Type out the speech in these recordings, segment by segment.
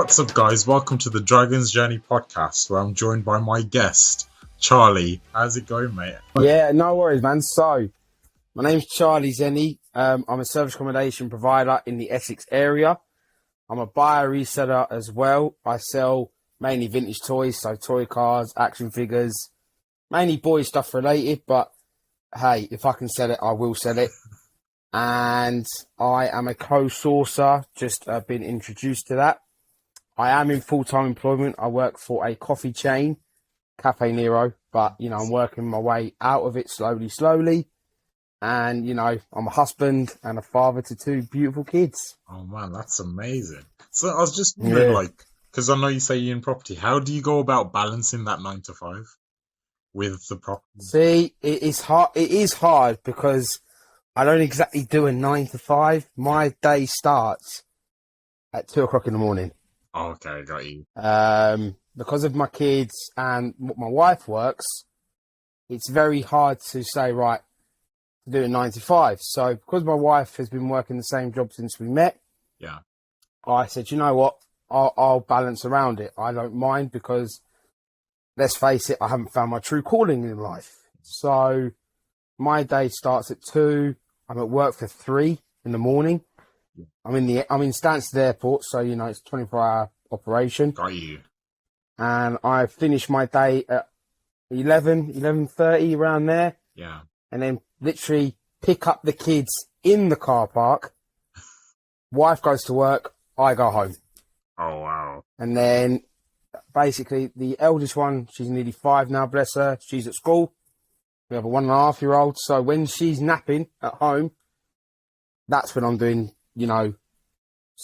What's up, guys? Welcome to the Dragon's Journey podcast, where I'm joined by my guest, Charlie. How's it going, mate? Yeah, no worries, man. So, my name's Charlie Xeni. I'm a service accommodation provider in the Essex area. I'm a buyer reseller as well. I sell mainly vintage toys, so toy cars, action figures, mainly boy stuff related. But hey, if I can sell it, I will sell it. And I am a co-sourcer, just been introduced to that. I am in full-time employment. I work for a coffee chain, Cafe Nero, but, I'm working my way out of it slowly. And, I'm a husband and a father to two beautiful kids. Oh, man, that's amazing. So I was just wondering, because I know you say you're in property, how do you go about balancing that 9 to 5 with the property? See, it is hard because I don't exactly do a 9 to 5. My day starts at 2 o'clock in the morning. Oh, okay, got you. Because of my kids and what my wife works, it's very hard to say, right, to do a 9 to 5. So because my wife has been working the same job since we met, yeah, I said, you know what, I'll balance around it. I don't mind because, let's face it, I haven't found my true calling in life. So my day starts at 2. I'm at work for 3 in the morning. I'm in Stansted Airport, so it's 24-hour operation. Got you. And I finish my day at 11:30 around there. Yeah. And then literally pick up the kids in the car park. Wife goes to work, I go home. Oh, wow. And then basically the eldest one, she's nearly 5 now, bless her. She's at school. We have a 1.5-year-old. So when she's napping at home, that's when I'm doing,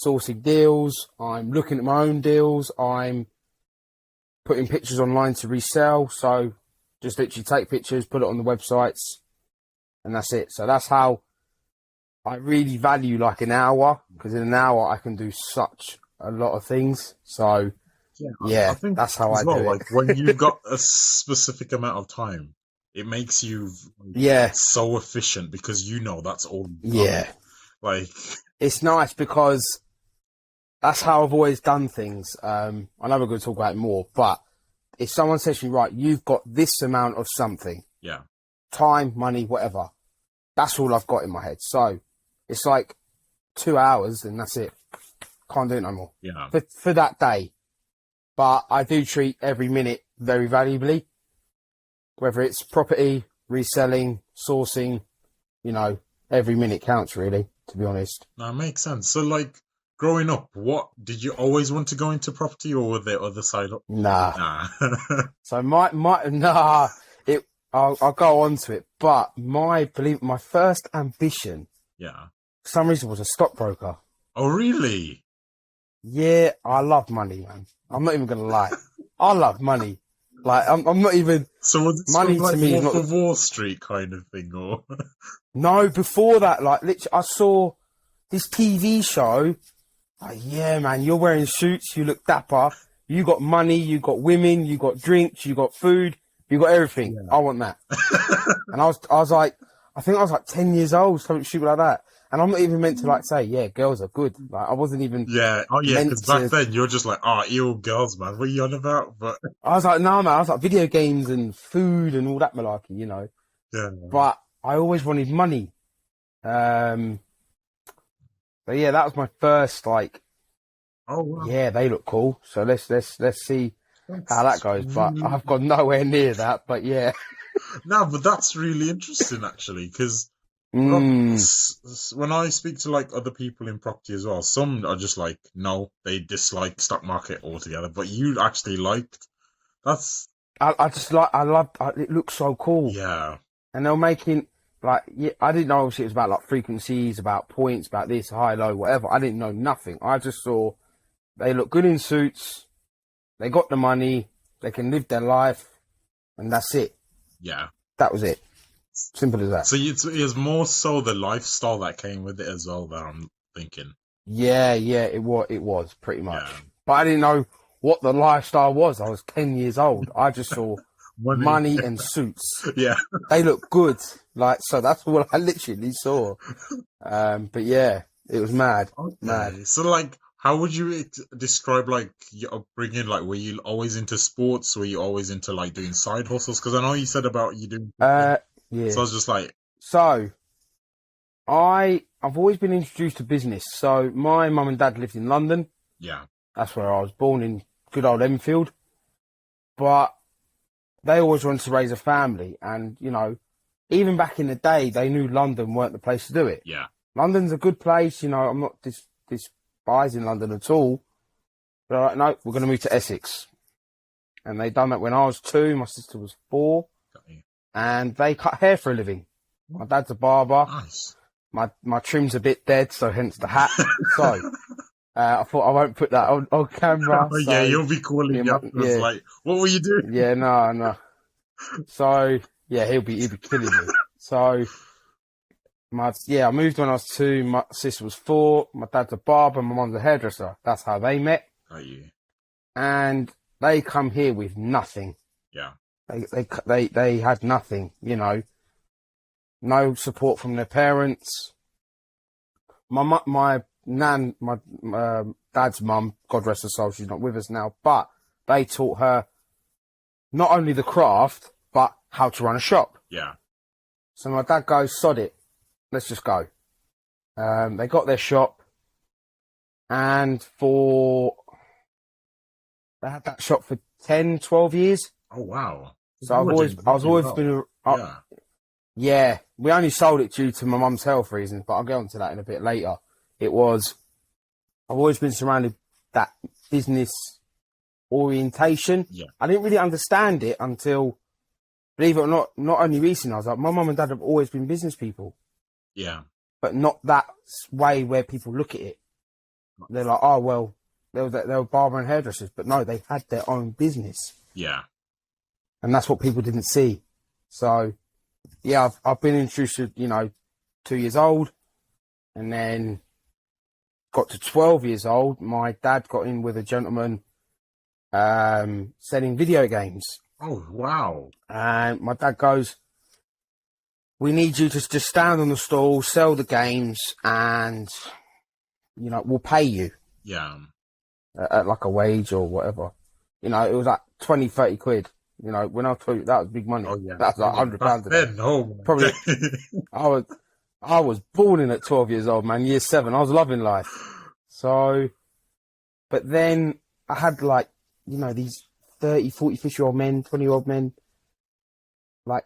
sourcing deals. I'm looking at my own deals. I'm putting pictures online to resell. So just literally take pictures, put it on the websites, and that's it. So that's how I really value like an hour, because in an hour I can do such a lot of things. So yeah, I think that's how I do it. Like when you've got a specific amount of time, it makes you so efficient because that's all. Yeah. Like, it's nice because that's how I've always done things. I know we're going to talk about it more, but if someone says to me, right, you've got this amount of something, time, money, whatever, that's all I've got in my head. So it's like 2 hours and that's it. Can't do it no more. Yeah. For that day. But I do treat every minute very valuably, whether it's property, reselling, sourcing, every minute counts really, to be honest. That makes sense. So, like, growing up, what did you always want to go into property, or were there other side? Nah. So I'll go on to it. But my first ambition, for some reason, was a stockbroker. Oh, really? Yeah, I love money, man. I'm not even gonna lie. I love money. Like I'm not even. So was it money like to me? Wolf of Wall Street kind of thing, or? No, before that, like literally, I saw this TV show. Like, yeah, man, you're wearing suits, you look dapper, you got money, you got women, you got drinks, you got food, you got everything. Yeah. I want that. And I was like, I think I was like 10 years old, something stupid like that. And I'm not even meant to say, yeah, girls are good. Like I wasn't even. Yeah. Oh yeah, because back then you're just like, ew, girls, man. What are you on about? But I was like, no, man. I was like video games and food and all that malarkey, Yeah. But I always wanted money. So yeah, that was my first like. Oh wow. Yeah, they look cool. So let's see how that goes. But I've got nowhere near that. But yeah. No, but that's really interesting actually, because when I speak to like other people in property as well, some are just like, no, they dislike stock market altogether. But you actually liked. That's. I love. It looks so cool. Yeah. And they're making. Like, yeah, I didn't know obviously it was about like frequencies, about points, about this, high, low, whatever. I didn't know nothing. I just saw they look good in suits, they got the money, they can live their life, and that's it. Yeah. That was it. Simple as that. So it was more so the lifestyle that came with it as well that I'm thinking. Yeah, it was pretty much. Yeah. But I didn't know what the lifestyle was. I was 10 years old. I just saw money and suits. Yeah. They look good. Like, so that's what I literally saw. But yeah, it was mad. Okay. Mad. So like, How would you describe like your upbringing? Like, were you always into sports? Were you always into like doing side hustles? Because I know you said about you doing. Yeah. So I was just like, So I've always been introduced to business. So my mum and dad lived in London. yeah, That's where I was born, in good old Enfield. But they always wanted to raise a family, and even back in the day, they knew London weren't the place to do it. yeah, London's a good place. I'm not despising London at all. But like, no, we're going to move to Essex. And they done that when I was 2, my sister was 4, and they cut hair for a living. My dad's a barber. nice. My trim's a bit dead, so hence the hat. So I thought I won't put that on camera. Oh, so, yeah, you'll be calling me afterwards like, what were you doing? Yeah, no. So yeah, he'll be killing me. So I moved when I was 2. My sister was 4. My dad's a barber. My mum's a hairdresser. That's how they met. Got you. And they come here with nothing. Yeah. They had nothing. No support from their parents. My nan, my dad's mum, God rest her soul, she's not with us now, but they taught her not only the craft, but how to run a shop. Yeah. So my dad goes, sod it, let's just go. They got their shop, and they had that shop for 10, 12 years. Oh, wow. So I've always been, yeah, we only sold it due to my mum's health reasons, but I'll get onto that in a bit later. I've always been surrounded that business orientation. Yeah. I didn't really understand it until, believe it or not only recently. I was like, my mum and dad have always been business people. Yeah. But not that way where people look at it. They're like, oh, well, they were barber and hairdressers. But no, they had their own business. Yeah. And that's what people didn't see. So, yeah, I've been introduced to, 2 years old. And then got to 12 years old. My dad got in with a gentleman selling video games. Oh, wow. And my dad goes, we need you to just stand on the stall, sell the games, and, we'll pay you. Yeah. At like a wage or whatever. It was like 20, 30 quid. When I told you that was big money. Oh, yeah. That's like £100. No. Probably. I was born in at 12 years old, man. Year 7. I was loving life. So, but then I had these 30, 40, 50-year-old men, 20-year-old men,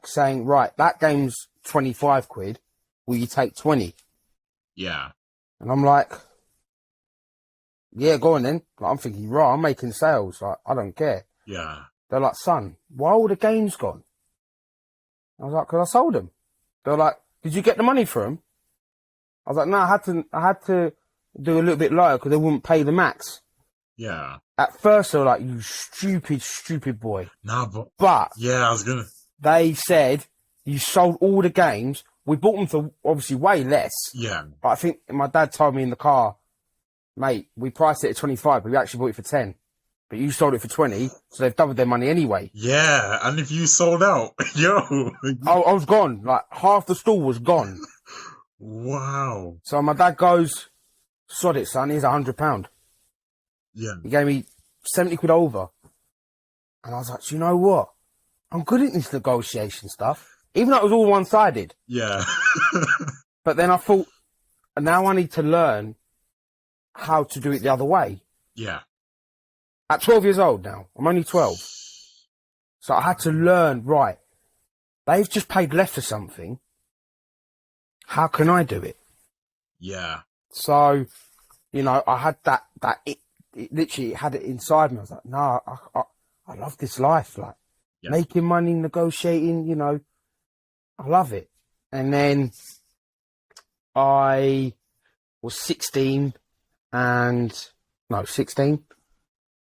saying, right, that game's 25 quid. Will you take 20? Yeah. And I'm like, yeah, go on then. I'm thinking, right, I'm making sales. I don't care. Yeah. They're like, son, why are all the games gone? I was like, because I sold them. They're like, did you get the money for them? I was like, no, I had to do a little bit lower because they wouldn't pay the max. Yeah. At first, they were like, you stupid boy. Nah, but yeah, I was gonna. They said, you sold all the games. We bought them for obviously way less. Yeah. But I think my dad told me in the car, mate, we priced it at 25, but we actually bought it for 10. But you sold it for 20, so they've doubled their money anyway. Yeah, and if you sold out, yo. I was gone. Like, half the stall was gone. Wow. So my dad goes, sod it, son, here's £100. Yeah. He gave me 70 quid over. And I was like, do you know what? I'm good at this negotiation stuff. Even though it was all one-sided. Yeah. But then I thought, now I need to learn how to do it the other way. Yeah. At 12 years old now, I'm only 12. So I had to learn, right, they've just paid less for something. How can I do it? Yeah. So, I had that it literally had it inside me. I was like, no, I love this life. Like, making money, negotiating, I love it. And then I was 15.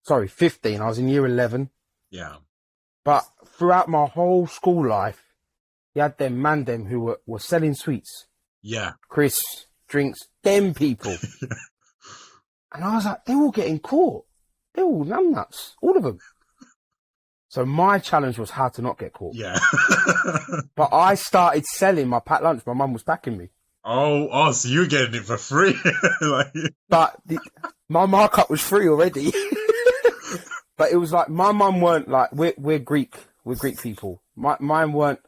Sorry, 15. I was in year 11. Yeah. But throughout my whole school life, you had them who were selling sweets. Yeah. Crisps, drinks, them people. And I was like, they're all getting caught. They're all numbnuts. All of them. So my challenge was how to not get caught. Yeah. But I started selling my packed lunch my mum was packing me. Oh, so you're getting it for free. But my markup was free already. But it was like, my mum weren't like, we're Greek people. Mine weren't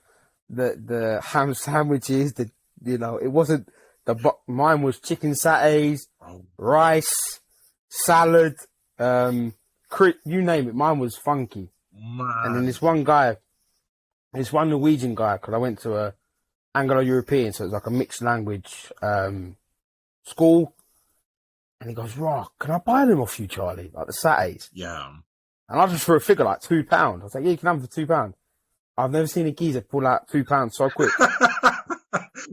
the ham sandwiches, it wasn't mine was chicken satay, rice, salad, you name it. Mine was funky. Man. And then this one Norwegian guy, because I went to a Anglo-European, so it was like a mixed language school. And he goes, "Raw, can I buy them off you, Charlie? Like the satays?" Yeah. And I just threw a figure like £2. I was like, "Yeah, you can have them for £2." I've never seen a geezer pull out £2 so quick.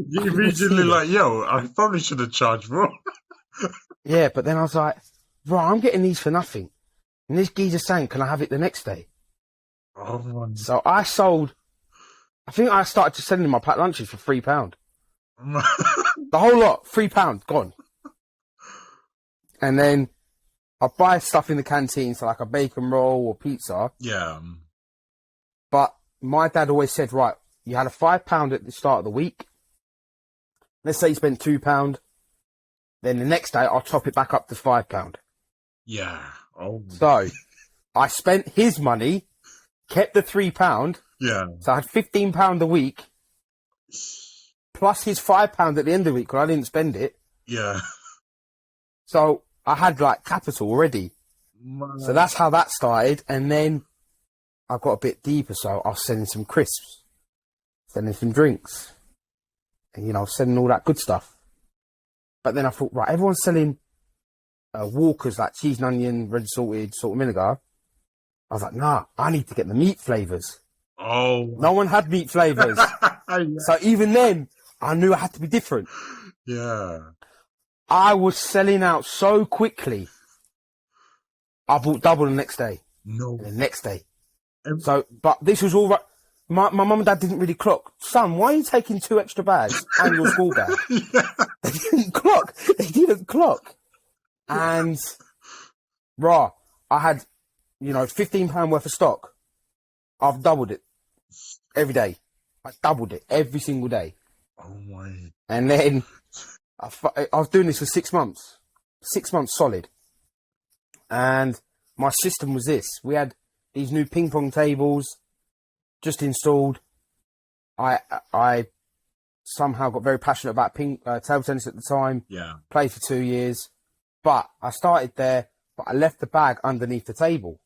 You immediately like, yo, I probably should have charged more. Yeah, but then I was like, "Bro, I'm getting these for nothing." And this geezer saying, "Can I have it the next day?" Oh man. So I think I started just selling my packed lunches for £3. The whole lot, £3, gone. And then I buy stuff in the canteen, so like a bacon roll or pizza. Yeah. But my dad always said, right, you had a £5 at the start of the week. Let's say you spent £2. Then the next day I'll top it back up to £5. Yeah. Oh. So I spent his money, kept the £3. Yeah. So I had £15 a week, plus his £5 at the end of the week because I didn't spend it. Yeah. So I had like capital already. Man. So that's how that started. And then I got a bit deeper. So I was selling some crisps, selling some drinks, and, selling all that good stuff. But then I thought, right, everyone's selling Walkers like cheese and onion, red salted, salt and vinegar. I was like, nah, I need to get the meat flavours. Oh. No one had meat flavours. Yeah. So even then, I knew I had to be different. Yeah. I was selling out so quickly. I bought double the next day. No. And the next day. So, but this was all right. My mum and dad didn't really clock. Son, why are you taking 2 extra bags and your school bag? Yeah. They didn't clock. They didn't clock. And, I had, £15 worth of stock. I've doubled it every day. I doubled it every single day. Oh my. And then I was doing this for 6 months. 6 months solid. And my system was this. We had these new ping pong tables just installed. I somehow got very passionate about table tennis at the time. Yeah. Played for 2 years. But I started there, but I left the bag underneath the table.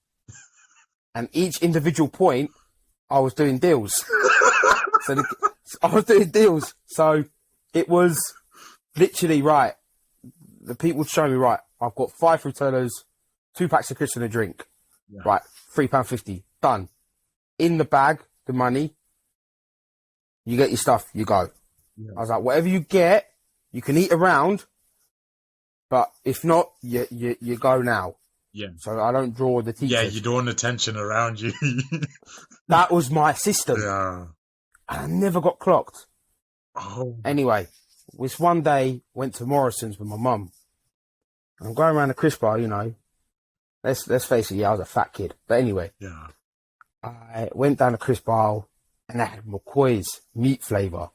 And each individual point, I was doing deals. I was doing deals. So it was literally, right, the people would show me, right, I've got 5 fritellas, 2 packs of crisps and a drink. Yeah. Right, £3.50, done. In the bag, the money, you get your stuff, you go. Yeah. I was like, whatever you get, you can eat around, but if not, you go now. Yeah. So I don't draw the teachers. Yeah, you don't want attention around you. That was my system. Yeah. And I never got clocked. Oh. Anyway, this one day, went to Morrison's with my mum. I'm going around the crisp bar, Let's face it, yeah, I was a fat kid. But anyway. Yeah. I went down the crisp aisle and they had McCoy's meat flavour.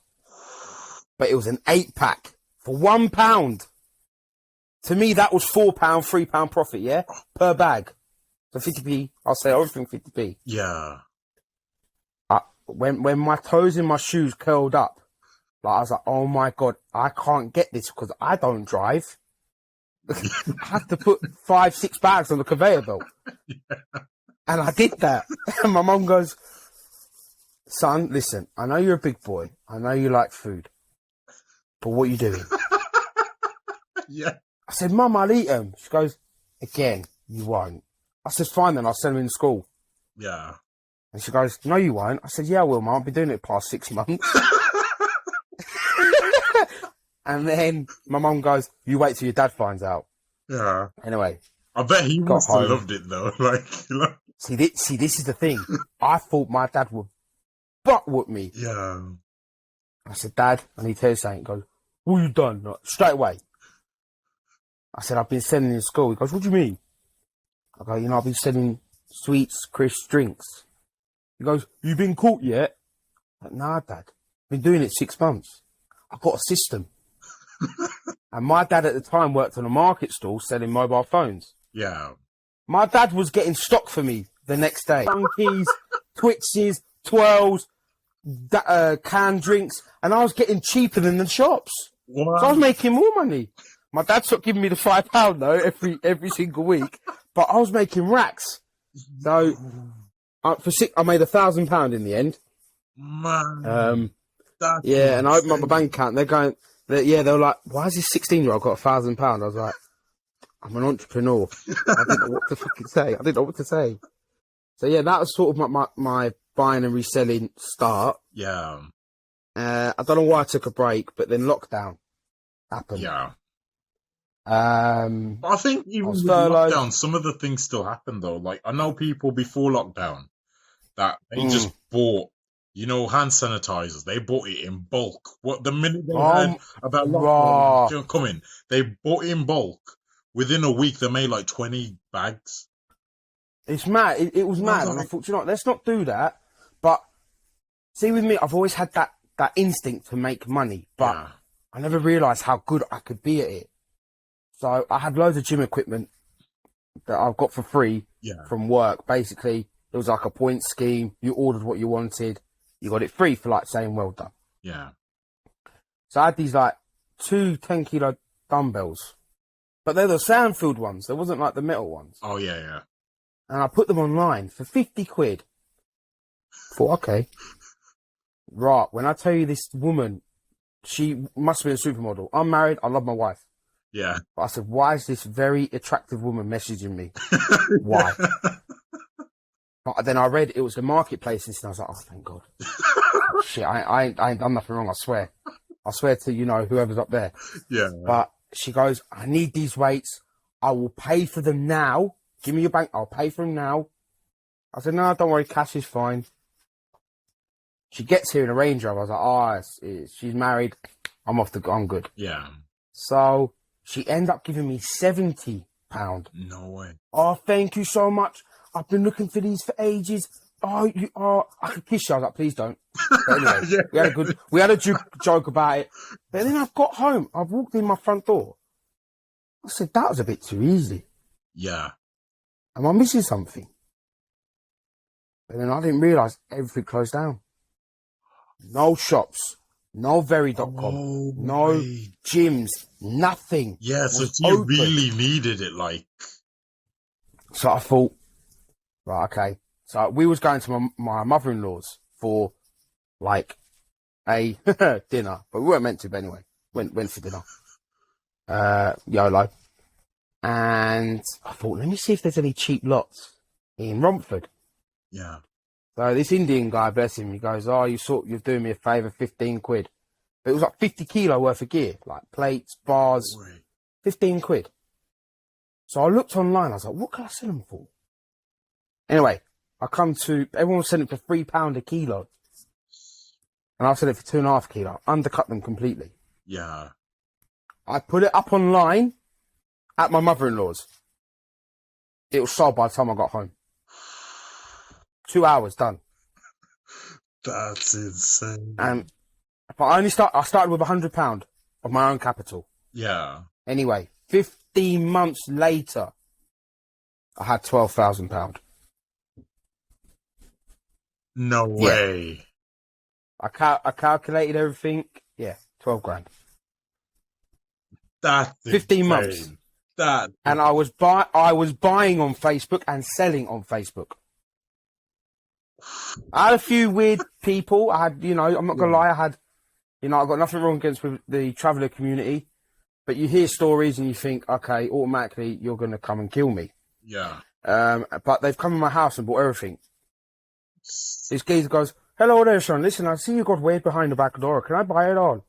But it was an 8-pack for £1. To me, that was £4, £3 profit, yeah? Per bag. So 50p, I'll say everything 50p. Yeah. When my toes in my shoes curled up, I was like, oh my God, I can't get this because I don't drive. I have to put 5-6 bags on the conveyor belt. Yeah. And I did that. And my mum goes, son, listen, I know you're a big boy. I know you like food. But what are you doing? Yeah. I said, Mum, I'll eat them. She goes, again, you won't. I said, fine then, I'll send them in school. Yeah. And she goes, no, you won't. I said, yeah, I will, Mum. I've been doing it the past 6 months. And then my mum goes, you wait till your dad finds out. Yeah. Anyway. I bet he must have loved it though. See, this is the thing. I thought my dad would butt whoop me. Yeah. I said, Dad, I need to tell you something. He goes, what you done? Like, straight away. I said, I've been selling in school. He goes, what do you mean? I go, I've been selling sweets, crisps, drinks. He goes, you been caught yet? I'm like, nah, Dad. I've been doing it 6 months. I've got a system. And my dad at the time worked on a market stall selling mobile phones. Yeah. My dad was getting stock for me the next day. Monkeys, Twitches, twirls, canned drinks, and I was getting cheaper than the shops. Wow. So I was making more money. My dad stopped giving me the £5 though every single week, but I was making racks. So I made £1,000 in the end. Man. Yeah, and I opened up my bank account. They were like, "Why has this 16-year-old got £1,000?" I was like, "I'm an entrepreneur." I didn't know what to fucking say. I didn't know what to say. So yeah, that was sort of my buying and reselling start. Yeah. I don't know why I took a break, but then lockdown happened. Yeah. But I think even with lockdown, some of the things still happen though. Like I know people before lockdown that they just bought, hand sanitizers. They bought it in bulk. What the minute they heard about lockdown coming, they bought it in bulk. Within a week, they made like 20 bags. It's mad. It was mad, and I thought, let's not do that. But see, with me, I've always had that instinct to make money, but I never realised how good I could be at it. So I had loads of gym equipment that I've got for free from work. Basically, it was like a point scheme. You ordered what you wanted. You got it free for like saying well done. Yeah. So I had these like 2 10-kilo dumbbells, but they're the sand-filled ones. They wasn't like the metal ones. Oh, yeah. And I put them online for 50 quid. Thought, okay. Right, when I tell you this woman, she must be a supermodel. I'm married. I love my wife. Yeah. But I said, why is this very attractive woman messaging me? Why? But then I read it was the marketplace and I was like, oh, thank God. Shit, I ain't done nothing wrong, I swear. I swear to, whoever's up there. Yeah. But she goes, I need these weights. I will pay for them now. Give me your bank. I'll pay for them now. I said, no, don't worry. Cash is fine. She gets here in a Range Rover. I was like, she's married. I'm good. Yeah. So she ended up giving me £70. No way. Oh, thank you so much. I've been looking for these for ages. I could kiss you. I was like, please don't. But anyway, we had a joke about it. But then I've got home. I've walked in my front door. I said, that was a bit too easy. Yeah. Am I missing something? But then I didn't realise everything closed down. No shops, no very.com, no gyms, nothing. Yeah, so you really needed it, like. So I thought, right, okay. So we was going to my mother-in-law's for like a dinner, but we weren't meant to. But anyway, went for dinner. YOLO. And I thought, let me see if there's any cheap lots in Romford. Yeah. So this Indian guy, bless him, he goes, oh, you're doing me a favour, 15 quid. But it was like 50 kilo worth of gear, like plates, bars, 15 quid. So I looked online, I was like, what can I sell them for? Anyway, everyone was selling it for £3 a kilo. And I sold it for 2.5 kilo. Undercut them completely. Yeah. I put it up online at my mother-in-law's. It was sold by the time I got home. 2 hours done. That's insane. But I started with £100 of my own capital. Yeah. Anyway, 15 months later, I had £12,000. No way. I calculated everything. Yeah, 12 grand. That's 15 insane. months. And I was buying on Facebook and selling on Facebook. I had a few weird people. I had, I'm not gonna lie. I've got nothing wrong against with the traveller community, but you hear stories and you think, okay, automatically you're gonna come and kill me. Yeah. But they've come in my house and bought everything. This geezer goes, hello there, son. Listen, I see you got weight behind the back door. Can I buy it all?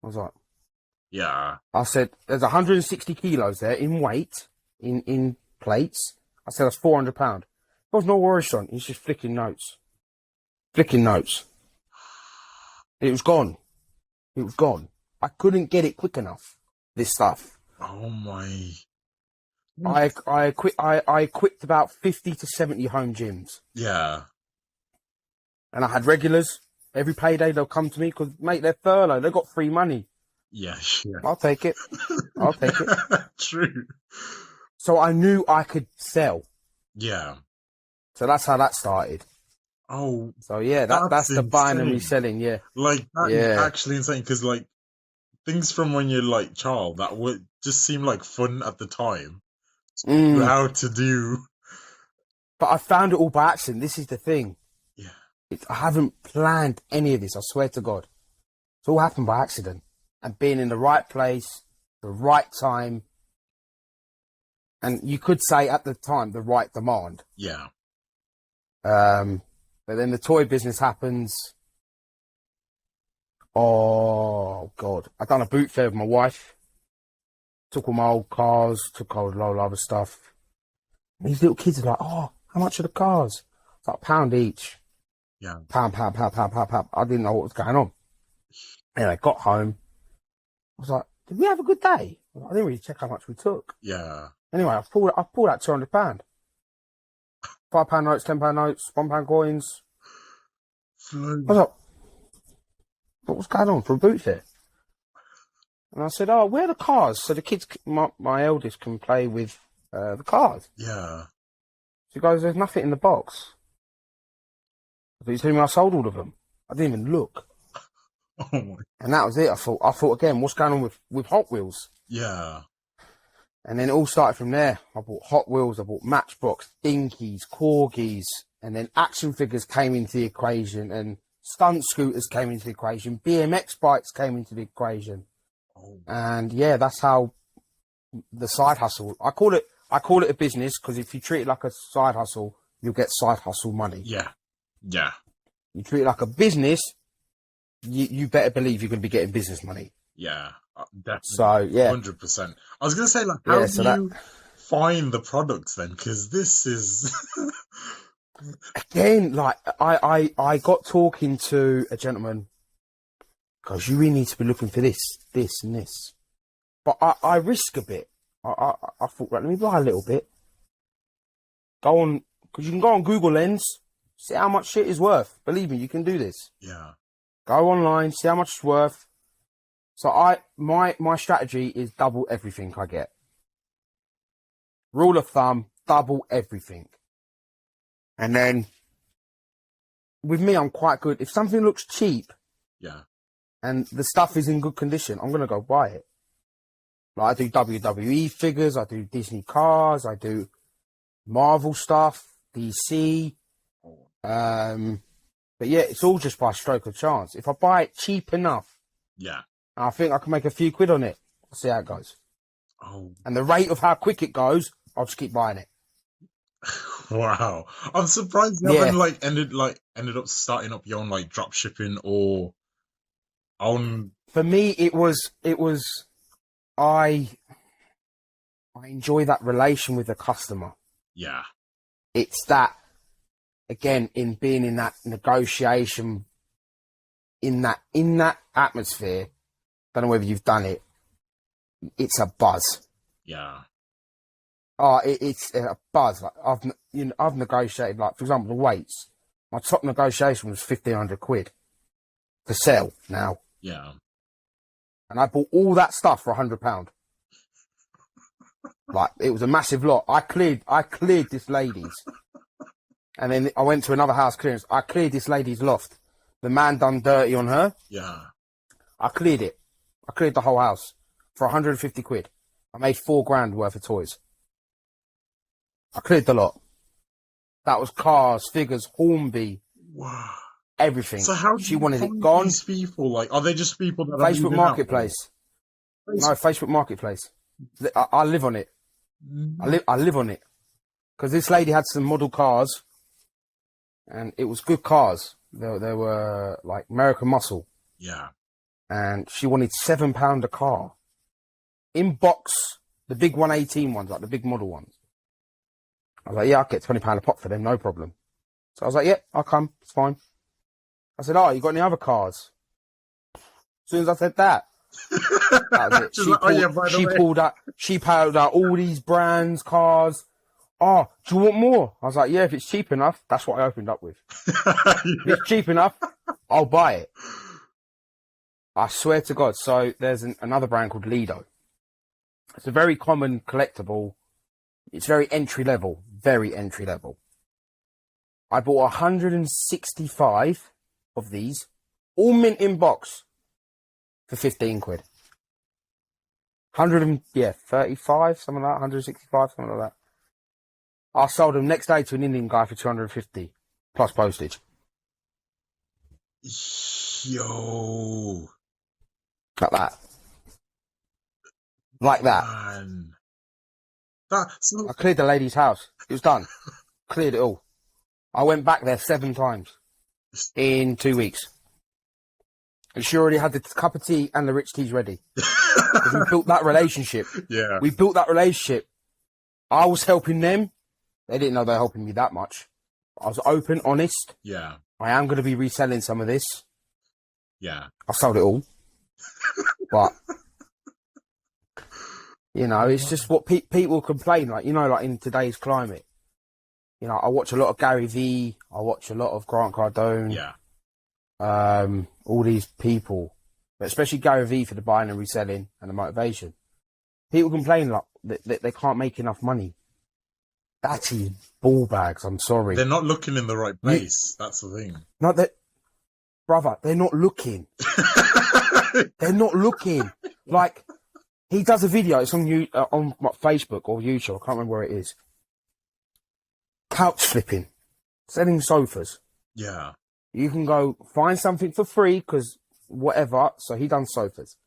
I was like, yeah. I said, there's 160 kilos there in weight, in plates. I said, that's £400. He goes, no worries, son. He's just flicking notes. It was gone. I couldn't get it quick enough, this stuff. Oh, my. I equipped about 50 to 70 home gyms. Yeah. And I had regulars. Every payday they'll come to me because, mate, they're furloughed. They've got free money. Yeah, yeah. I'll take it. I'll take it. True. So I knew I could sell. Yeah. So that's how that started. Oh, So yeah, that's that's the buying and insane. reselling. Yeah, Like, that is yeah. actually insane because, like, things from when you're like child that would just seem like fun at the time. Mm. How to do. But I found it all by accident. This is the thing. Yeah. I haven't planned any of this. I swear to God. It's all happened by accident. And being in the right place, the right time. And you could say at the time, the right demand. Yeah. But then the toy business happens. Oh, God. I done a boot fair with my wife. Took all my old cars, took all the other stuff. And these little kids are like, oh, how much are the cars? It's like £1 each. Yeah. Pound. I didn't know what was going on. And I got home. I was like, did we have a good day? I didn't really check how much we took. Yeah. Anyway, I pulled out £200. £5 notes, £10 notes, £1 coins. I was like, what was going on for a boot fair? And I said, oh, where are the cars? So the kids, my eldest, can play with the cars. Yeah. She goes, there's nothing in the box. But you telling me I sold all of them? I didn't even look. Oh my. And that was it. I thought again, what's going on with Hot Wheels? Yeah. And then it all started from there. I bought Hot Wheels, I bought Matchbox, Dinkies, Corgis, and then action figures came into the equation, and stunt scooters came into the equation, BMX bikes came into the equation. Oh. And yeah, that's how the side hustle. I call it a business because if you treat it like a side hustle, you'll get side hustle money. Yeah. Yeah. You treat it like a business, you better believe you're going to be getting business money. Yeah. Definitely. So yeah, 100%. I was gonna say, like, how do you find the products then? Because this is again, like I got talking to a gentleman because you really need to be looking for this, and this. But I risk a bit. I thought, right, let me buy a little bit. Go on, because you can go on Google Lens, see how much shit is worth. Believe me, you can do this. Yeah. Go online, see how much it's worth. So my strategy is double everything I get. Rule of thumb, double everything. And then with me, I'm quite good. If something looks cheap, Yeah. and the stuff is in good condition, I'm gonna go buy it. Like, I do WWE figures, I do Disney cars, I do Marvel stuff, DC. But yeah, it's all just by stroke of chance. If I buy it cheap enough, Yeah. I think I can make a few quid on it. I'll see how it goes. Oh. And the rate of how quick it goes, I'll just keep buying it. Wow. I'm surprised you haven't ended up starting up your own like drop shipping or own. For me, it was I enjoy that relation with the customer. Yeah. It's that, again, in being in that negotiation, in that atmosphere. Don't know whether you've done it. It's a buzz. Yeah. Oh, it's a buzz. Like I've negotiated, like, for example, the weights. My top negotiation was £1,500 to sell now, Yeah. and I bought all that stuff for £100. Like, it was a massive lot. I cleared this lady's, and then I went to another house clearance. I cleared this lady's loft. The man done dirty on her. Yeah. I cleared it. I cleared the whole house for £150. I made £4,000 worth of toys. I cleared the lot. That was cars, figures, Hornby, Wow. everything. So how do she you wanted find it gone? these people? Like, are they just people that are Facebook moving out? Marketplace. No, Facebook Marketplace. I live on it. I live on it. Because this lady had some model cars, and it was good cars. They were like American Muscle. Yeah. And she wanted £7 a car. In box, the big 118 ones, like the big model ones. I was like, yeah, I'll get £20 a pop for them, no problem. So I was like, yeah, I'll come, it's fine. I said, oh, you got any other cars? As soon as I said that was it. She pulled out all these brands, cars. Oh, do you want more? I was like, yeah, if it's cheap enough. That's what I opened up with. If it's cheap enough, I'll buy it. I swear to God. So there's another brand called Lido. It's a very common collectible. It's very entry level. Very entry level. I bought 165 of these, all mint in box, for 15 quid. 35, something like that, 165, something like that. I sold them next day to an Indian guy for 250, plus postage. Yo. Like that. Like that. Man. I cleared the lady's house. It was done. Cleared it all. I went back there 7 times in 2 weeks. And she already had the cup of tea and the rich teas ready. Because we built that relationship. Yeah. We built that relationship. I was helping them. They didn't know they were helping me that much. I was open, honest. Yeah. I am going to be reselling some of this. Yeah. I sold it all. But, you know, it's just what people complain. Like, you know, like in today's climate. You know, I watch a lot of Gary Vee. I watch a lot of Grant Cardone. Yeah. All these people, but especially Gary Vee for the buying and reselling and the motivation. People complain like that they can't make enough money. That is ball bags. I'm sorry. They're not looking in the right place. That's the thing. Not that, brother. They're not looking. They're not looking. Like he does a video. It's on on my Facebook or YouTube. I can't remember where it is. Couch flipping, selling sofas. Yeah. You can go find something for free because whatever. So he done sofas.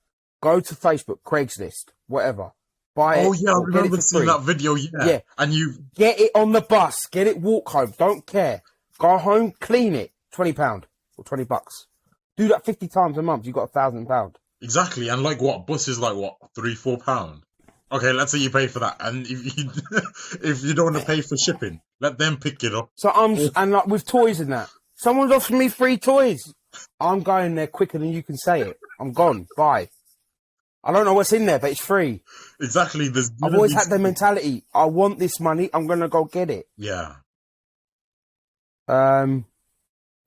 Go to Facebook, Craigslist, whatever. Buy it. Oh yeah, I remember seeing free. that video. Yeah. And you get it on the bus. Get it. Walk home. Don't care. Go home. Clean it. £20 or $20. Do that 50 times a month. You got £1,000. Exactly. And like what? Bus is like what? £3-4. Okay, let's say you pay for that, and if you don't want to pay for shipping, let them pick it up. So and like with toys and that, someone's offering me free toys. I'm going there quicker than you can say it. I'm gone. Bye. I don't know what's in there, but it's free. Exactly. I've always had the mentality. I want this money. I'm gonna go get it. Yeah. But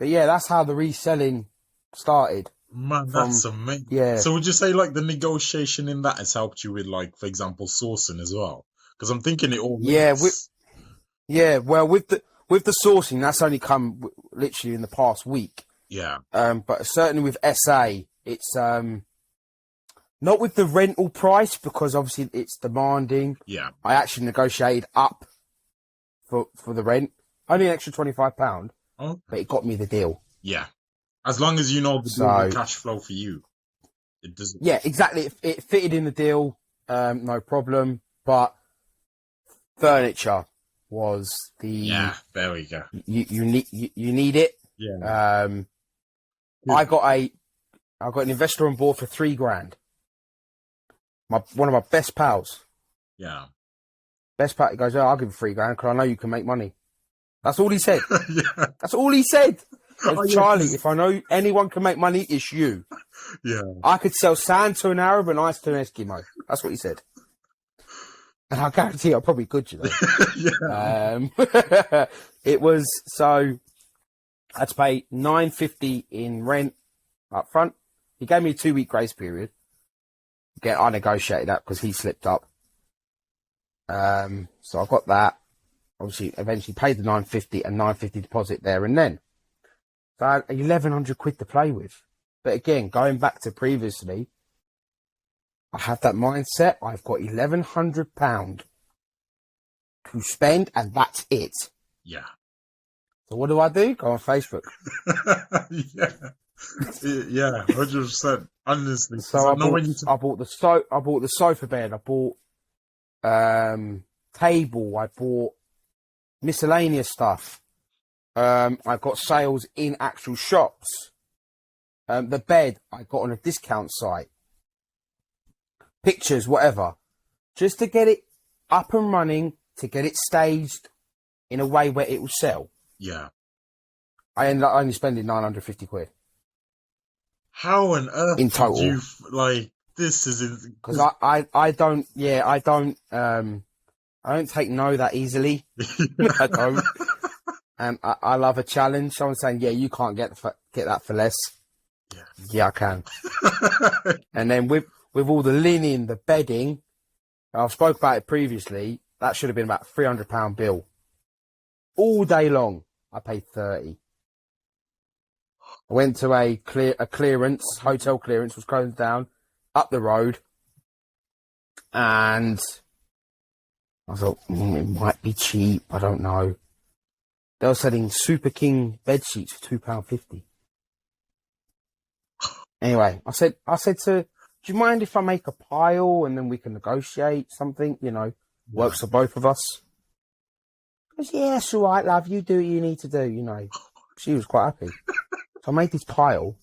yeah, that's how the reselling started. Man, that's amazing. Yeah. So would you say like the negotiation in that has helped you with like, for example, sourcing as well? Because I'm thinking it all. Makes... Well, with the sourcing, that's only come literally in the past week. Yeah. But certainly with SA, it's not with the rental price because obviously it's demanding. Yeah. I actually negotiated up for the rent, only an extra £25, but it got me the deal. Yeah. As long as you know the cash flow for you, it doesn't. Yeah, exactly. It fitted in the deal, no problem. But furniture was the there we go. You need it. Yeah. I got an investor on board for $3,000. One of my best pals. Yeah. Best pal. He goes, I'll give you $3,000 because I know you can make money. That's all he said. Yeah. That's all he said. Charlie, if I know anyone can make money, it's you. Yeah. I could sell sand to an Arab and ice to an Eskimo. That's what he said. And I guarantee I probably could, you know. Yeah. It was, so I had to pay $950 in rent up front. He gave me a 2-week grace period. Again, I negotiated that because he slipped up. So I got that. Obviously, eventually paid the $950 and $950 deposit there and then. So I had 1,100 quid to play with. But again, going back to previously, I have that mindset. I've got £1,100 to spend, and that's it. Yeah. So what do? Go on Facebook. Yeah. Yeah, 100%. Honestly. So I bought the sofa bed. I bought table. I bought miscellaneous stuff. I got sales in actual shops. The bed I got on a discount site. Pictures, whatever. Just to get it up and running, to get it staged in a way where it will sell. Yeah. I ended up only spending 950 quid. How on earth in total? Did you, like, this is... Because I don't take no that easily. I don't. And I love a challenge. Someone saying, yeah, you can't get that for less. Yeah, I can. And then with all the linen, the bedding, I've spoke about it previously. That should have been about £300 bill. All day long, I paid 30. I went to a clearance, hotel clearance was closed down up the road, and I thought it might be cheap. I don't know. They were selling Super King bed sheets for £2.50. Anyway, I said to, do you mind if I make a pile and then we can negotiate something? You know, works for both of us. She goes, yeah, it's all right, love. You do what you need to do. You know, she was quite happy. So I made this pile.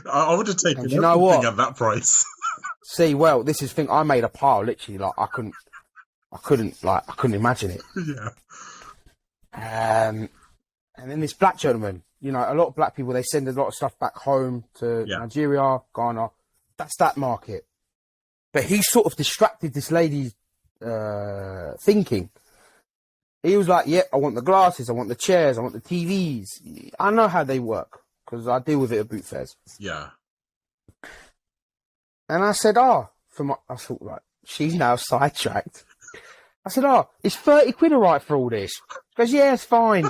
I would have taken you know everything what? at that price. See, well, this is the thing. I made a pile, literally, like I couldn't imagine it. Yeah. And then this black gentleman, you know, a lot of black people, they send a lot of stuff back home to Nigeria, Ghana. That's that market. But he sort of distracted this lady's thinking. He was like, yeah, I want the glasses, I want the chairs, I want the TVs. I know how they work because I deal with it at boot fairs. Yeah. And I said, I thought, like, she's now sidetracked. I said, it's 30 quid all right for all this? She goes, yeah, it's fine.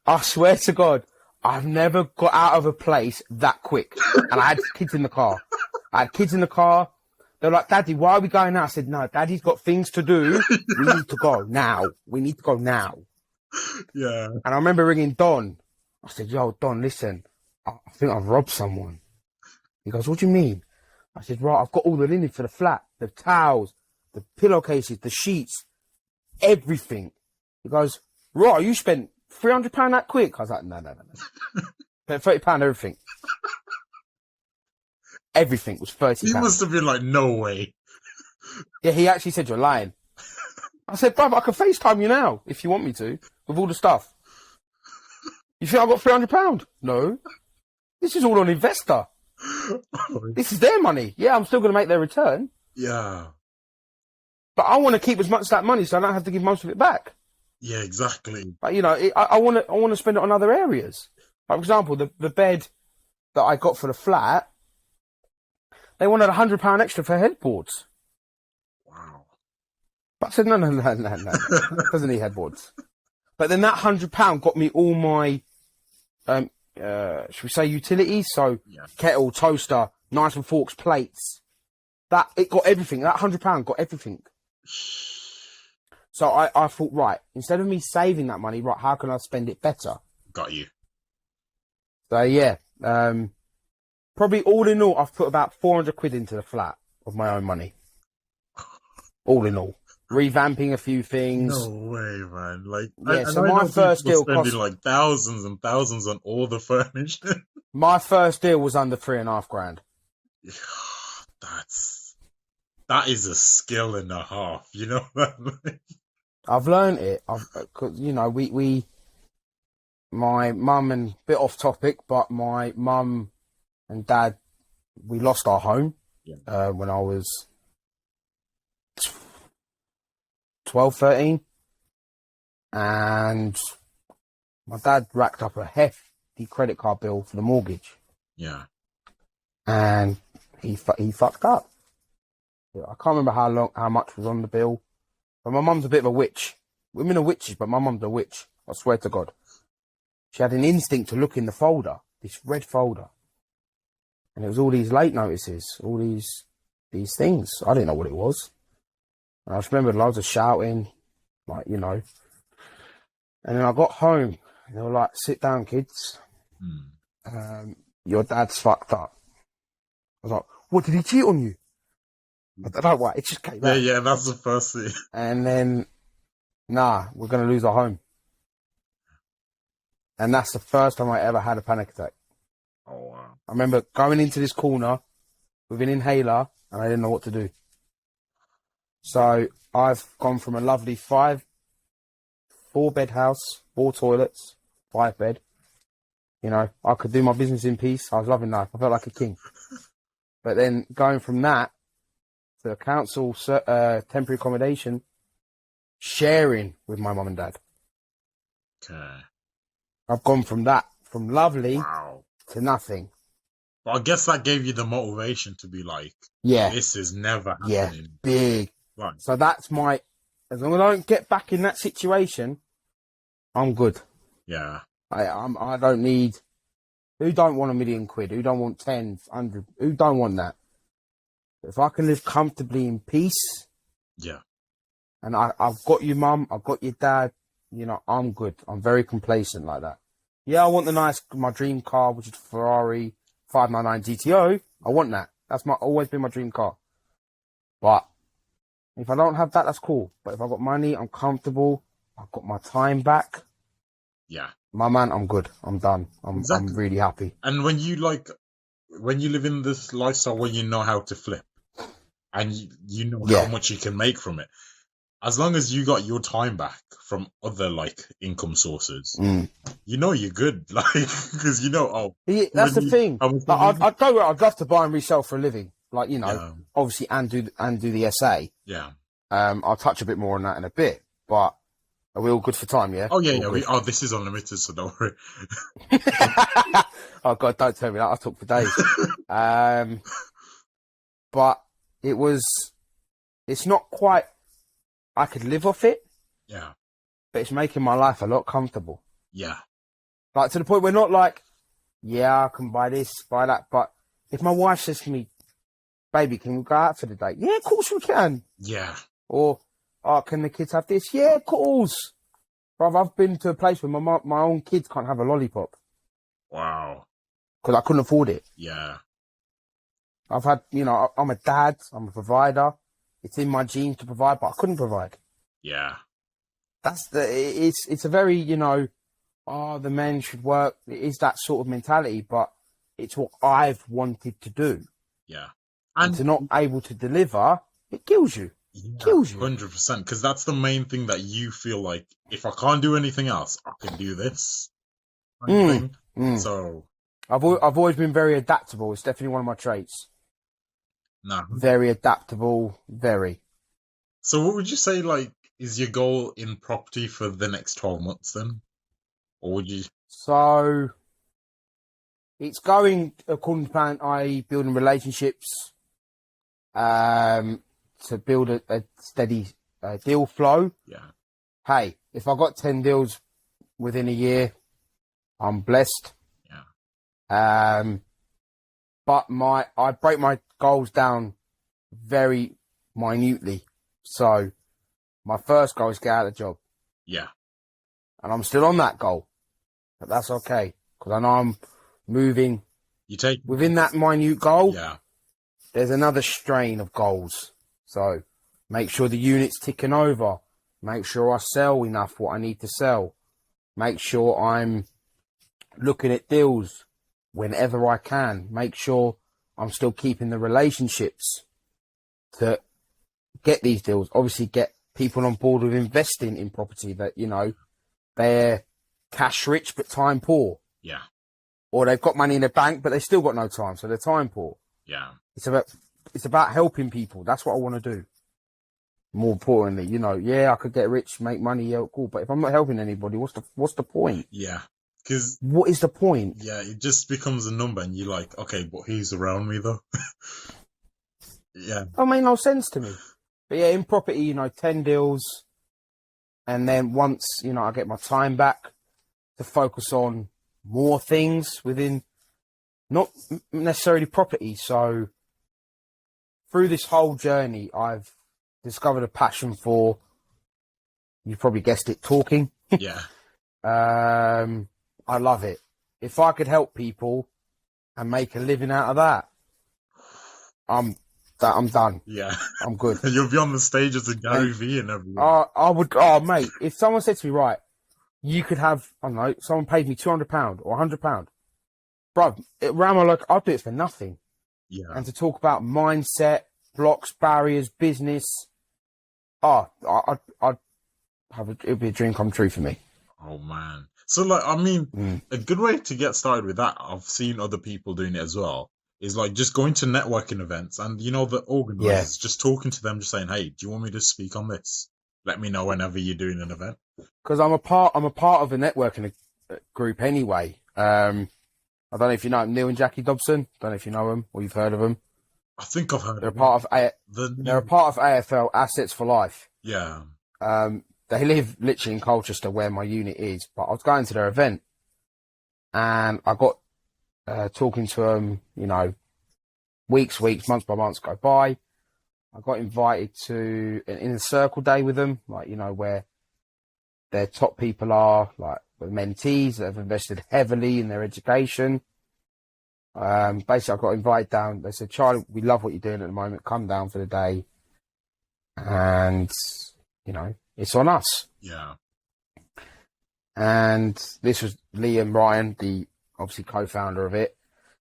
I swear to God, I've never got out of a place that quick. And I had kids in the car. They're like, Daddy, why are we going now? I said, no, Daddy's got things to do. We need to go now. Yeah. And I remember ringing Don. I said, yo, Don, listen, I think I've robbed someone. He goes, what do you mean? I said, right, I've got all the linen for the flat, the towels, the pillowcases, the sheets, everything. He goes, right, you spent £300 that quick? I was like, no. Spent £30 everything. Everything was £30. He must have been like, no way. Yeah, he actually said, you're lying. I said, bruv, I can FaceTime you now if you want me to, with all the stuff. You think I got £300? No. This is all on Investor. This is their money. Yeah, I'm still going to make their return. Yeah. But I want to keep as much of that money so I don't have to give most of it back. Yeah, exactly. But, you know, I want to spend it on other areas. Like, for example, the bed that I got for the flat, they wanted £100 extra for headboards. Wow. But I said, no. Doesn't need headboards. But then that £100 got me all my, should we say utilities? So kettle, toaster, knives and forks, plates. It got everything. That £100 got everything. So I thought, right, instead of me saving that money, right, how can I spend it better? Got you. So yeah, probably all in all, I've put about 400 quid into the flat of my own money. All in all, revamping a few things. No way, man! Like, yeah. So my first deal cost like thousands and thousands on all the furniture. My first deal was under £3,500. That is a skill and a half, you know. I've learned it. You know, my mum, and bit off topic, but my mum and dad, we lost our home when I was 12, 13. And my dad racked up a hefty credit card bill for the mortgage. Yeah. And he fucked up. I can't remember how much was on the bill. But my mum's a bit of a witch. Women are witches, but my mum's a witch. I swear to God. She had an instinct to look in the folder, this red folder. And it was all these late notices, all these things. I didn't know what it was. And I just remember loads of shouting, like, you know. And then I got home, and they were like, sit down, kids. Your dad's fucked up. I was like, what, did he cheat on you? I don't know why, it just came out. Yeah, that's the first thing. And then, we're going to lose our home. And that's the first time I ever had a panic attack. Oh, wow. I remember going into this corner with an inhaler, and I didn't know what to do. So I've gone from a lovely 4-bed house, 4 toilets, 5 bed. You know, I could do my business in peace. I was loving life. I felt like a king. But then going from that to council temporary accommodation, sharing with my mum and dad. Okay. I've gone from that, from lovely to nothing. But I guess that gave you the motivation to be like, Yeah. this is never Yeah. happening. Big. Right. So that's as long as I don't get back in that situation, I'm good. Yeah. I don't need, who don't want £1 million? Who don't want 10, 100? Who don't want that? If I can live comfortably in peace, Yeah. and I've got you, mum, I've got your dad, you know, I'm good. I'm very complacent like that. Yeah, I want my dream car, which is Ferrari 599 GTO. I want that. That's always been my dream car. But if I don't have that, that's cool. But if I've got money, I'm comfortable, I've got my time back. Yeah. My man, I'm good. I'm done. I'm really happy. And when you live in this lifestyle where you know how to flip and you know how much you can make from it, as long as you got your time back from other income sources, you know you're good. Because that's the thing. I'd love to buy and resell for a living. Obviously, and do the SA. Yeah. I'll touch a bit more on that in a bit, but are we all good for time? Yeah. Oh yeah. This is unlimited, so don't worry. Oh God, don't tell me that. I'll talk for days. But it's not quite. I could live off it. Yeah. But it's making my life a lot comfortable. Yeah. To the point where not I can buy this, buy that. But if my wife says to me, baby, can we go out for the day? Yeah, of course we can. Yeah. Or, can the kids have this? Yeah, of course. Bruv, I've been to a place where my own kids can't have a lollipop. Wow. Because I couldn't afford it. Yeah. I've had, I'm a dad, I'm a provider. It's in my genes to provide, but I couldn't provide. Yeah. It's a very, the men should work. It is that sort of mentality, but it's what I've wanted to do. Yeah. And to not able to deliver, it kills you. Yeah, kills you. 100%. Because that's the main thing that you feel like, if I can't do anything else, I can do this. So I've always been very adaptable. It's definitely one of my traits. No. Very adaptable, very. So what would you say, is your goal in property for the next 12 months then? Or would you... So, it's going according to plan, i.e. building relationships, to build a steady deal flow. Yeah. Hey, if I got 10 deals within a year, I'm blessed. Yeah. But I break my goals down very minutely. So my first goal is get out of the job. Yeah. And I'm still on that goal. But that's okay. Because I know I'm moving. Within that minute goal, there's another strain of goals. So make sure the unit's ticking over. Make sure I sell enough what I need to sell. Make sure I'm looking at deals whenever I can. Make sure I'm still keeping the relationships to get these deals. Obviously get people on board with investing in property that, they're cash rich but time poor. Yeah. Or they've got money in the bank but they still got no time, so they're time poor. Yeah. It's about helping people. That's what I want to do. More importantly, I could get rich, make money, yeah, cool. But if I'm not helping anybody, what's the point? Yeah. Because what is the point? Yeah, it just becomes a number, and you're like, okay, but who's around me though? Yeah. That made no sense to me. But yeah, in property, 10 deals, and then once I get my time back to focus on more things within, not necessarily property. So through this whole journey, I've discovered a passion for, you probably guessed it, talking. Yeah. I love it. If I could help people and make a living out of that, I'm done. Yeah. I'm good. You'll be on the stage as a Gary Vee and everything. I would, mate, if someone said to me, right, you could have, I don't know, someone paid me £200 or £100, bro, around my local, I'd do it for nothing. Yeah. And to talk about mindset, blocks, barriers, business, I'd have it'd be a dream come true for me. Oh man. So a good way to get started with that, I've seen other people doing it as well, is just going to networking events and the organizers, just talking to them, just saying, hey, do you want me to speak on this? Let me know whenever you're doing an event. Because I'm a part of a networking group anyway. I don't know if you know Neil and Jackie Dobson. Don't know if you know them or you've heard of them. I think I've heard They're of part of the they're a part of AFL Assets for Life. Yeah. They live literally in Colchester where my unit is, but I was going to their event and I got talking to them, you know, weeks, months by months go by. I got invited to an inner circle day with them, like, you know, where their top people are, like the mentees that have invested heavily in their education. Basically, I got invited down. They said, Charlie, we love what you're doing at the moment. Come down for the day. And, you know, it's on us. Yeah. And this was Liam Ryan, the obviously co-founder of it.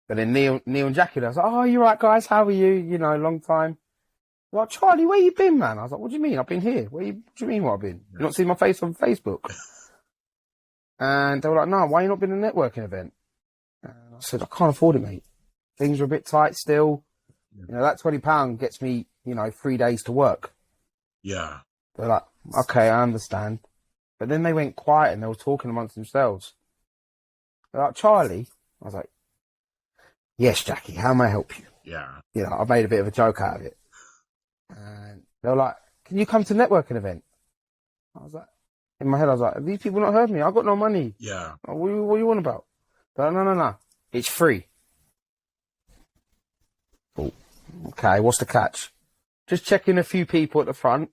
But then Neil and Jackie, I was like, oh, you're right, guys. How are you? You know, long time. Like, Charlie, where you been, man? I was like, what do you mean? I've been here. What do you mean what I've been? You not seen my face on Facebook? And they were like, no, why you not been at a networking event? And I said, I can't afford it, mate. Things are a bit tight still. Yeah. You know, that £20 gets me, you know, 3 days to work. Yeah. They're like, okay, I understand. But then they went quiet and they were talking amongst themselves. They're like, Charlie? I was like, yes, Jackie, how may I help you? Yeah. You know, I made a bit of a joke out of it. And they were like, can you come to networking event? I was like, in my head, I was like, have these people not heard me? I've got no money. Yeah. What you want about? But no. It's free. Oh, okay, what's the catch? Just check in a few people at the front,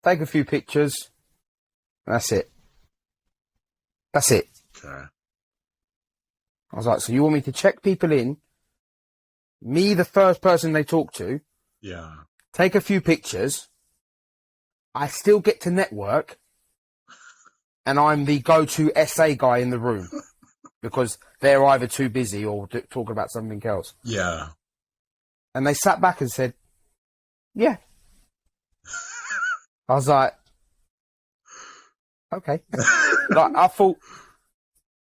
take a few pictures, and that's it. That's it. Okay. I was like, so you want me to check people in, me the first person they talk to, Yeah. take a few pictures, I still get to network, and I'm the go-to SA guy in the room because they're either too busy or talking about something else. Yeah. And they sat back and said, yeah. I was like, okay. Like, I thought,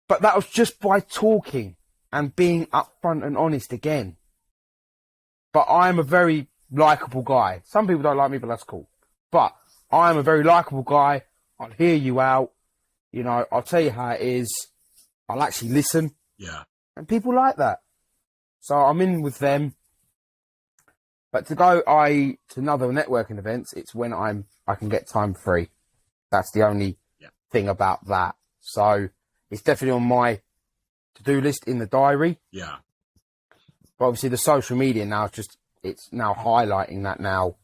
but that was just by talking and being upfront and honest again. But I'm a very likable guy. Some people don't like me, but that's cool. But I'm a very likable guy. I'll hear you out. You know, I'll tell you how it is. I'll actually listen. Yeah. And people like that. So I'm in with them. But to go to another networking events, it's when I can get time free. That's the only thing about that. So it's definitely on my to-do list in the diary. Yeah. But obviously the social media now it's now highlighting that now.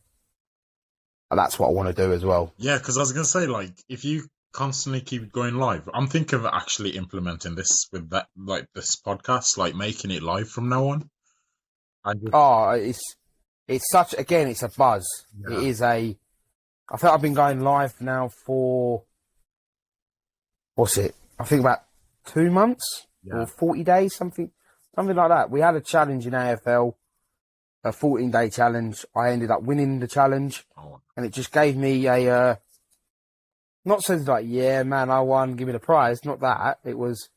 And that's what I want to do as well. Yeah, because I was going to say, like, if you constantly keep going live, I'm thinking of actually implementing this with that, like, this podcast, like, making it live from now on. It's such, again, it's a buzz. Yeah. I think I've been going live now for, what's it? I think about 2 months or 40 days, something like that. We had a challenge in AFL, a 14-day challenge. I ended up winning the challenge, and it just gave me a, not saying like, yeah, man, I won, give me the prize. Not that. It was,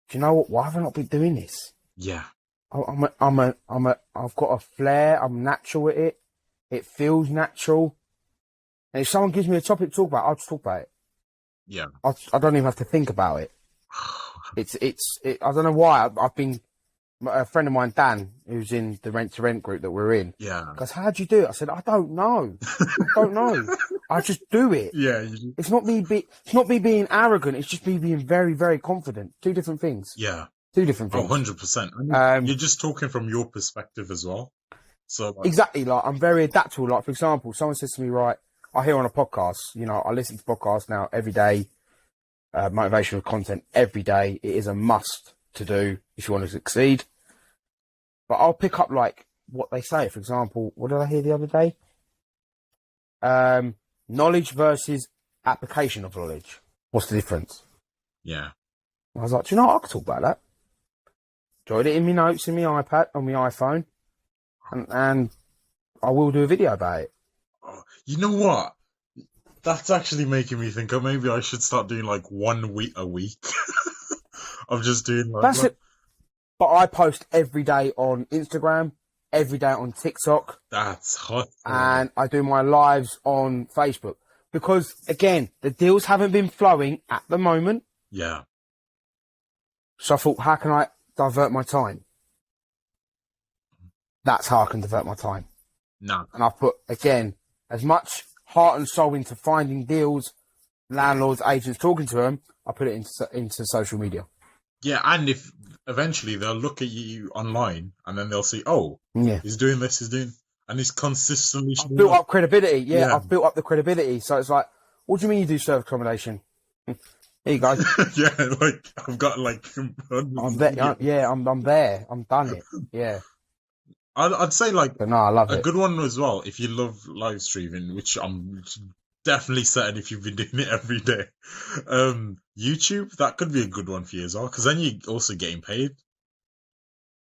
do you know what? Why have I not been doing this? Yeah. I've got a flair. I'm natural at it. It feels natural. And if someone gives me a topic to talk about, I'll just talk about it. Yeah. I don't even have to think about it. I don't know why. I've been, a friend of mine, Dan, who's in the Rent to Rent group that we're in. Yeah. Goes, how'd you do it? I said, I don't know. I just do it. Yeah. It's not me being arrogant. It's just me being very, very confident. Two different things. Yeah. Two different things. 100%. You're just talking from your perspective as well. So exactly. Like, I'm very adaptable. Like, for example, someone says to me, right, I hear on a podcast, you know, I listen to podcasts now every day, motivational content every day. It is a must to do if you want to succeed. But I'll pick up, like, what they say. For example, what did I hear the other day? Knowledge versus application of knowledge. What's the difference? Yeah. I was like, do you know what? I could talk about that. Joined it in my notes, in my iPad, on my iPhone, and I will do a video about it. Oh, you know what? That's actually making me think, oh, maybe I should start doing like 1 week a week. I'm just doing like... That's it. But I post every day on Instagram, every day on TikTok. That's hot. And I do my lives on Facebook. Because, again, the deals haven't been flowing at the moment. Yeah. So I thought, how can I divert my time. That's how I can divert my time. No. And I've put, again, as much heart and soul into finding deals, landlords, agents, talking to them, I put it into social media. Yeah, and if eventually they'll look at you online and then they'll see, oh, Yeah. he's doing this, and he's consistently Built up credibility. Yeah, Yeah. I've built up the credibility. So it's like, what do you mean you do service accommodation? Here you go. Yeah, like I've got like I'm there. Yeah, I'm there. I'm done it. Yeah. I'd say like But no, I love a it. good one as well. If you love live streaming, which I'm definitely certain if you've been doing it every day, YouTube, that could be a good one for you as well, because then you're also getting paid.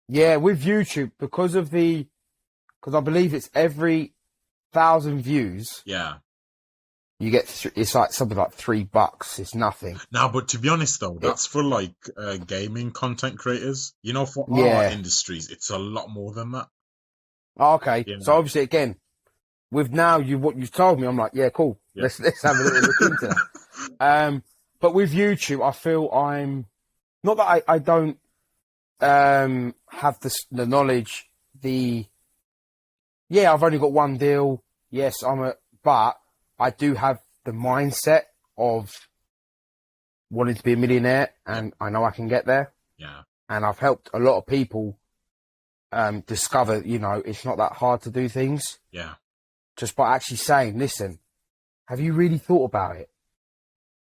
Yeah, with YouTube, because I believe it's every 1,000 views, Yeah. you get it's like something like $3. It's nothing. Now, but to be honest though, that's for like gaming content creators. You know, for Yeah. our industries, it's a lot more than that. Oh, okay. Yeah. So obviously, again, with now what you've told me, I'm like, yeah, cool. Yeah. Let's have a little look into that. But with YouTube, I feel I'm not that I don't have the knowledge. I've only got one deal. Yes, but I do have the mindset of wanting to be a millionaire, and I know I can get there. Yeah. And I've helped a lot of people discover, it's not that hard to do things. Yeah. Just by actually saying, listen, have you really thought about it?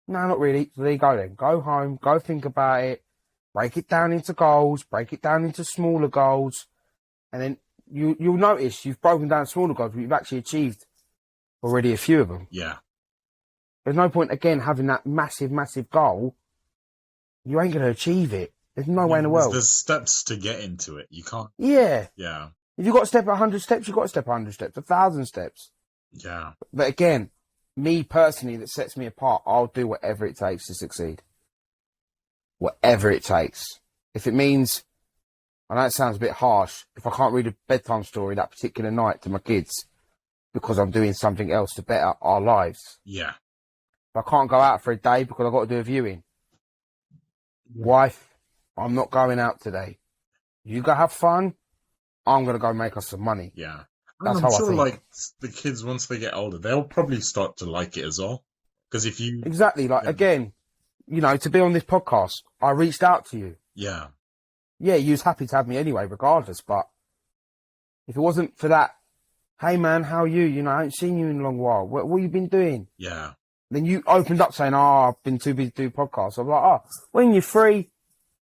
No, not really. So there you go then. Go home, go think about it, break it down into goals, break it down into smaller goals, and then you'll notice you've broken down smaller goals, but you've actually achieved already a few of them. Yeah. There's no point, again, having that massive, massive goal. You ain't going to achieve it. There's no way in the world. There's steps to get into it. You can't. Yeah. Yeah. If you've got to step 100 steps, you've got to step 100 steps, 1,000 steps. Yeah. But again, me personally, that sets me apart. I'll do whatever it takes to succeed. Whatever it takes. If it means, I know it sounds a bit harsh, if I can't read a bedtime story that particular night to my kids because I'm doing something else to better our lives. Yeah. If I can't go out for a day because I've got to do a viewing. Wife, I'm not going out today. You go have fun. I'm going to go make us some money. Yeah. That's I'm how I sure, think. like, the kids, once they get older, they'll probably start to like it as well. Because if you... Exactly. Like, again, to be on this podcast, I reached out to you. Yeah. Yeah, you was happy to have me anyway, regardless. But if it wasn't for that, hey, man, how are you? I ain't seen you in a long while. What you been doing? Yeah. Then you opened up saying, I've been too busy to do podcasts. I'm like, when you're free,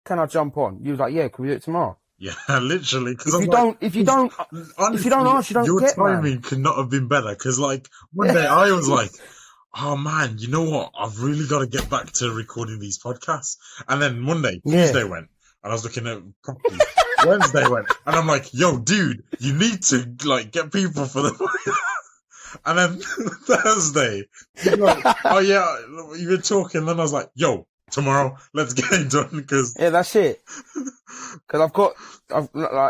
can I jump on? You was like, yeah, can we do it tomorrow? Yeah, literally. If you don't ask, you don't your get, timing man. could not have been better. Because, like, one day I was like, oh, man, you know what? I've really got to get back to recording these podcasts. And then Monday, Tuesday went, and I was looking at properties. Wednesday went, and I'm like, yo, dude, you need to, like, get people for the... And then Thursday, you're like, oh, yeah, you were talking, and then I was like, yo, tomorrow, let's get it done, because... Yeah, that's it. Because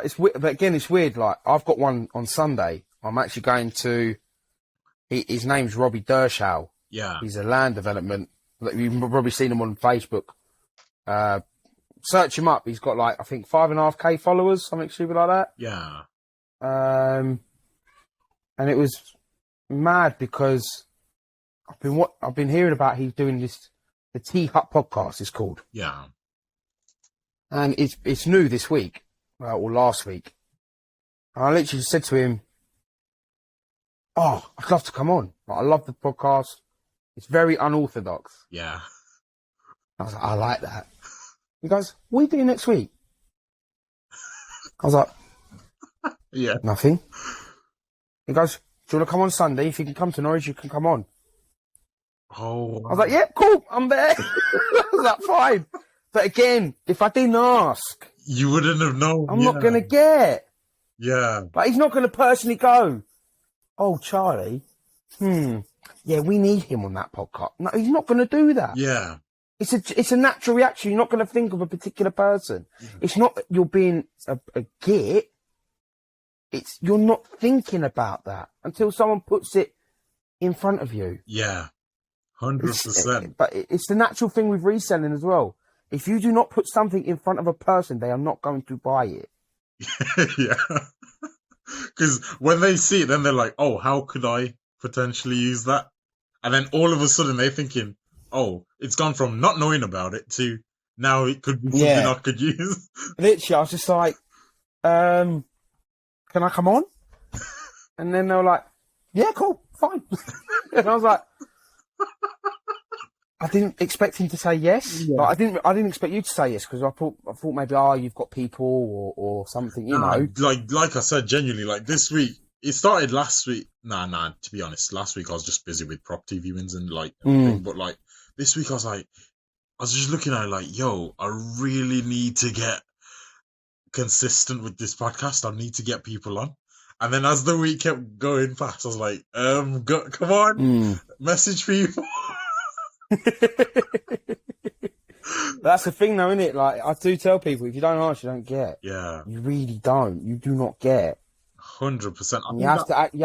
it's weird, but again, it's weird. Like, I've got one on Sunday. I'm actually going to. His name's Robbie Dershow. Yeah. He's a land development. You've probably seen him on Facebook. Search him up. He's got I think 5.5K followers, something stupid like that. Yeah. And it was mad because I've been hearing about he's doing this. The Tea Hut podcast is called. Yeah. And it's new this week, or last week. And I literally said to him, I'd love to come on. I love the podcast. It's very unorthodox. Yeah. I was like, I like that. He goes, what are you doing next week? I was like, Yeah. nothing. He goes, do you want to come on Sunday? If you can come to Norwich, you can come on. Oh. Wow. I was like, yeah, cool, I'm there. I was like, fine. But again, if I didn't ask, you wouldn't have known. I'm not going to get. Yeah. But he's not going to personally go, oh, Charlie, yeah, we need him on that podcast. No, he's not going to do that. Yeah. It's a natural reaction. You're not going to think of a particular person. It's not that you're being a git. You're not thinking about that until someone puts it in front of you. Yeah. 100%. But it's the natural thing with reselling as well. If you do not put something in front of a person, they are not going to buy it. Yeah. Because when they see it, then they're like, oh, how could I potentially use that? And then all of a sudden they're thinking, oh, it's gone from not knowing about it to now it could be something I could use. Literally, I was just like, can I come on? And then they were like, yeah, cool, fine. And I was like, I didn't expect him to say yes. Yeah. Like, I didn't expect you to say yes, because I thought maybe, you've got people or something, you know. Like I said, genuinely, like this week, it started last week. Nah, to be honest, last week I was just busy with property viewings and like everything. But like this week I was just looking at it like, yo, I really need to get consistent with this podcast. I need to get people on. And then as the week kept going past, I was like, come on, message people. That's the thing though, isn't it? Like, I do tell people, if you don't ask, you don't get. Yeah. You really don't. You do not get. 100%. You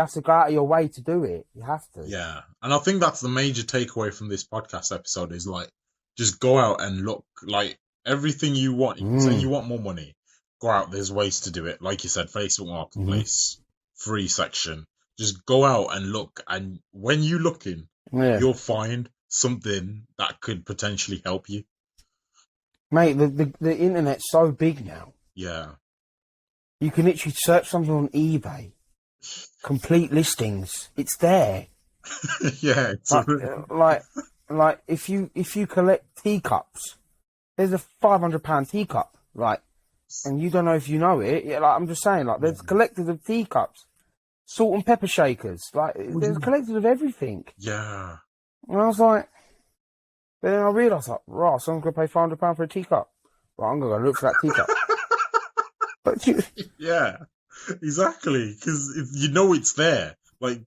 have to go out of your way to do it. You have to. Yeah. And I think that's the major takeaway from this podcast episode is like, just go out and look. Like, everything you want. If you say you want more money, go out. There's ways to do it. Like you said, Facebook Marketplace, free section. Just go out and look. And when you're looking, you'll find something that could potentially help you. Mate, the internet's so big now. Yeah. You can literally search something on eBay. Complete listings. It's there. Yeah. It's like if you collect teacups, there's a £500 teacup, right? And you don't know if you know it. Yeah, like I'm just saying, like there's collectors of teacups, salt and pepper shakers. Like there's collectors of everything. Yeah. And I was like, then I realised, like, right, someone's going to pay £500 for a teacup. Right, I'm going to go look for that teacup. But yeah, exactly. Because you know it's there. Like,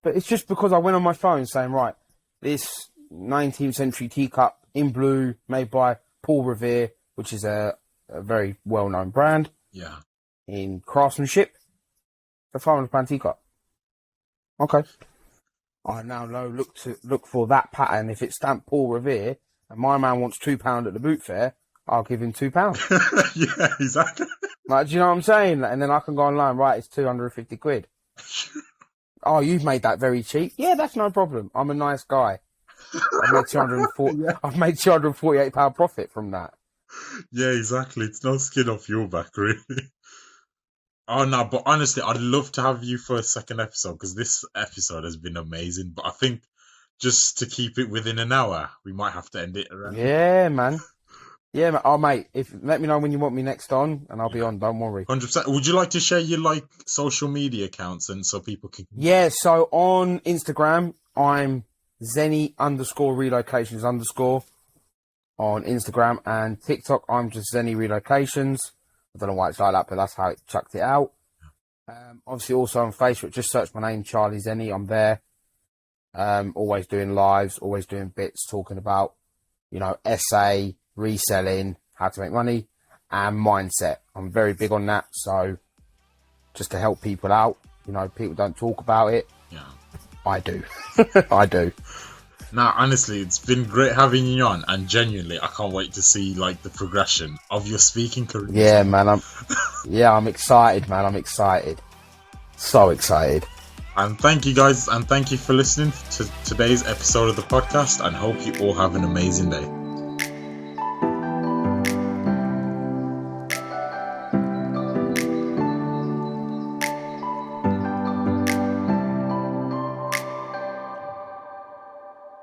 but it's just because I went on my phone saying, right, this 19th century teacup in blue made by Paul Revere, which is a very well-known brand. Yeah. In craftsmanship, a £500 teacup. Okay. I now know look for that pattern. If it's stamped Paul Revere and my man wants £2 at the boot fair, I'll give him £2. Yeah, exactly. Like, do you know what I'm saying? And then I can go online, right, it's 250 quid. Oh, you've made that very cheap. Yeah, that's no problem. I'm a nice guy. I've made £248 profit from that. Yeah, exactly. It's no skin off your back, really. Oh, no, but honestly, I'd love to have you for a second episode because this episode has been amazing. But I think just to keep it within an hour, we might have to end it around. Yeah, man. Yeah, man. Oh, mate, let me know when you want me next on and I'll be on. Don't worry. 100%. Would you like to share your social media accounts and so people can... Yeah, so on Instagram, I'm Xeni_Relocations_ on Instagram, and TikTok, I'm just Xeni Relocations. I don't know why it's like that, but that's how it chucked it out. Obviously, also on Facebook, just search my name, Charlie Xeni. I'm there. Always doing lives, always doing bits, talking about, essay, reselling, how to make money, and mindset. I'm very big on that. So just to help people out, people don't talk about it. Yeah, I do. I do. Now, honestly, it's been great having you on, and genuinely, I can't wait to see the progression of your speaking career. Yeah, man. I'm excited, man. I'm excited. So excited. And thank you guys, and thank you for listening to today's episode of the podcast, and hope you all have an amazing day.